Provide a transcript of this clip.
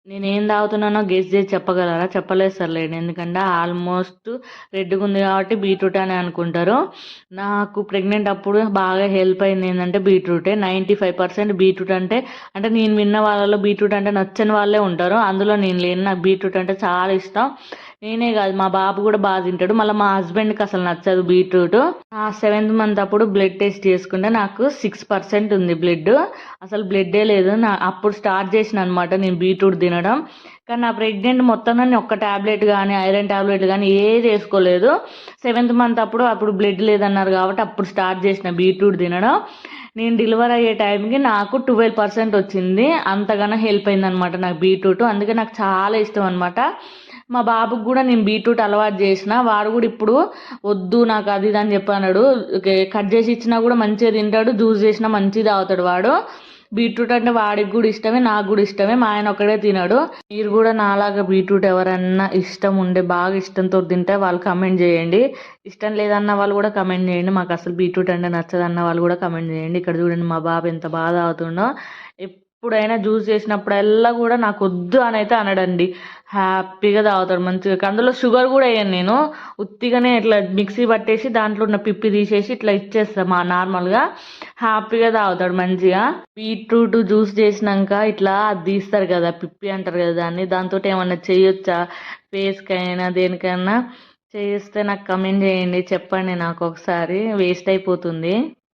నేనేం తాగుతున్నానో గెస్ చేసి చెప్పగలరా? చెప్పలేదు సర్లేండి. ఎందుకంటే ఆల్మోస్ట్ రెడ్‌గా ఉంది కాబట్టి బీట్రూట్ అనే అనుకుంటారు. నాకు ప్రెగ్నెంట్ అప్పుడు బాగా హెల్ప్ అయింది ఏందంటే బీట్రూటే. 95% బీట్రూట్ అంటే నేను విన్న వాళ్ళలో బీట్రూట్ అంటే నచ్చని వాళ్ళే ఉంటారు. అందులో నేను లేను. నాకు బీట్రూట్ అంటే చాలా ఇష్టం. నేనే కాదు మా బాబు కూడా బాగా తింటాడు. మళ్ళీ మా హస్బెండ్‌కి అసలు నచ్చదు బీట్రూట్. ఆ 7th మంత్ అప్పుడు బ్లడ్ టెస్ట్ చేసుకుంటే నాకు 6% ఉంది బ్లడ్. అసలు బ్లడ్డే లేదు. అప్పుడు స్టార్ట్ చేసిన అనమాట నేను బీట్రూట్ తినడం. కానీ నా ప్రెగ్నెంట్ మొత్తంలో నేను ఒక్క టాబ్లెట్ కానీ ఐరన్ టాబ్లెట్ కానీ ఏది వేసుకోలేదు. 7th మంత్ అప్పుడు బ్లడ్ లేదన్నారు కాబట్టి అప్పుడు స్టార్ట్ చేసిన బీట్రూట్ తినడం. నేను డెలివరీ అయ్యే టైంకి నాకు 12% వచ్చింది. అంతగానో హెల్ప్ అయిందనమాట నాకు బీట్రూట్. అందుకే నాకు చాలా ఇష్టం అనమాట. మా బాబుకి కూడా నేను బీట్రూట్ అలవాటు చేసిన. వాడు కూడా ఇప్పుడు వద్దు నాకు అది ఇది అని చెప్పి అన్నాడు. కట్ చేసి ఇచ్చినా కూడా మంచిగా తింటాడు. జ్యూస్ చేసినా మంచిగా తాగుతాడు వాడు. బీట్రూట్ అంటే వాడికి కూడా ఇష్టమే, నాకు కూడా ఇష్టమే. మా ఆయన ఒక్కడే తినడు. మీరు కూడా నాలాగా బీట్రూట్ ఎవరన్నా ఇష్టం ఉండే బాగా ఇష్టంతో తింటే వాళ్ళు కమెంట్ చేయండి. ఇష్టం లేదన్న వాళ్ళు కూడా కమెంట్ చేయండి. మాకు అసలు బీట్రూట్ అంటే నచ్చదన్న వాళ్ళు కూడా కమెంట్ చేయండి. ఇక్కడ చూడండి మా బాబు ఎంత బాగా తాగుతుండో. ఎప్పుడైనా జ్యూస్ చేసినప్పుడల్లా కూడా నాకు వద్దు అని అయితే అనడండి. హ్యాపీగా తాగుతాడు మంచిగా. అందులో షుగర్ కూడా వేయను నేను. ఉత్తిగానే ఇట్లా మిక్సీ పట్టేసి దాంట్లో ఉన్న పిప్పి తీసేసి ఇట్లా ఇచ్చేస్తాం మా నార్మల్గా. హ్యాపీగా తాగుతాడు మంచిగా. బీట్రూట్ జ్యూస్ చేసినాక ఇట్లా అది తీస్తారు కదా పిప్పి అంటారు కదా దాన్ని. దాంతో ఏమన్నా చేయొచ్చా ఫేస్కైనా దేనికైనా చేస్తే నాకు కమెంట్ చేయండి. చెప్పండి నాకు ఒకసారి. వేస్ట్ అయిపోతుంది.